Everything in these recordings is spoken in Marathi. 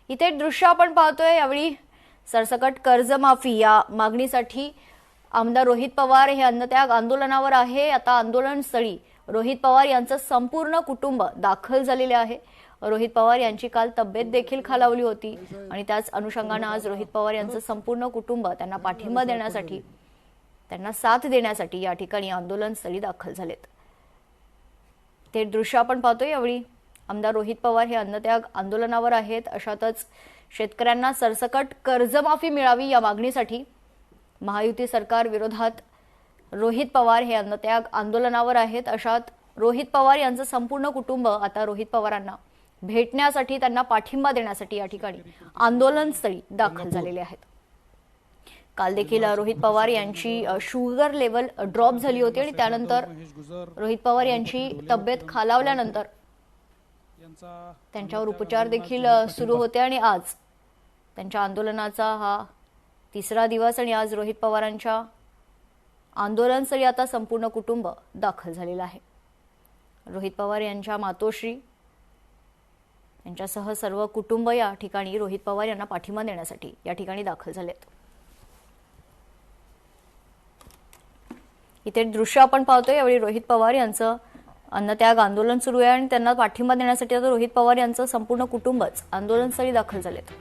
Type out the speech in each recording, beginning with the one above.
इथे दृश्य आपण पाहतोय। यावेळी सरसकट कर्जमाफी या मागणीसाठी आमदार रोहित पवार हे अन्नत्याग आंदोलनावर आहे। आता आंदोलनस्थळी रोहित पवार यांचं संपूर्ण कुटुंब दाखल झालेले आहे। रोहित पवार यांची काल तब्येत देखील खालावली होती आणि त्याच अनुषंगाने आज रोहित पवार यांचं संपूर्ण कुटुंब त्यांना पाठिंबा देण्यासाठी, त्यांना साथ देण्यासाठी या ठिकाणी आंदोलनस्थळी दाखल झालेत। ते दृश्य आपण पाहतोय। यावेळी आमदार रोहित पवार हे अन्नत्याग आंदोलनावर आहेत। अशातच शेतकऱ्यांना सरसकट कर्जमाफी मिळावी या मागणीसाठी महायुती सरकार विरोधात रोहित पवार हे अन्नत्याग आंदोलनावर आहेत। अशात रोहित पवार यांचं संपूर्ण कुटुंब आता रोहित पवारांना भेटण्यासाठी, त्यांना पाठिंबा देण्यासाठी या ठिकाणी आंदोलनस्थळी दाखल झालेले आहेत। काल देखील रोहित पवार यांची शुगर लेवल ड्रॉप झाली होती आणि त्यानंतर रोहित पवार यांची तब्येत खालावल्यानंतर त्यांच्यावर उपचार देखील सुरू होते आणि आज त्यांच्या आंदोलनाचा हा तिसरा दिवस आणि आज रोहित पवारांच्या आंदोलनस्थळी आता संपूर्ण कुटुंब दाखल झालेलं आहे। रोहित पवार यांच्या मातोश्री यांच्यासह सर्व कुटुंब या ठिकाणी रोहित पवार यांना पाठिंबा देण्यासाठी या ठिकाणी दाखल झालेत। इथे दृश्य आपण पाहतोय। यावेळी रोहित पवार यांचं अन्नत्याग आंदोलन सुरू आहे आणि त्यांना पाठिंबा देण्यासाठी आता रोहित पवार यांचं संपूर्ण कुटुंबच आंदोलनस्थळी दाखल झालेत।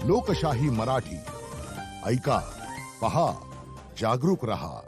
लोकशाही मराठी ऐका, पहा, जागरूक रहा।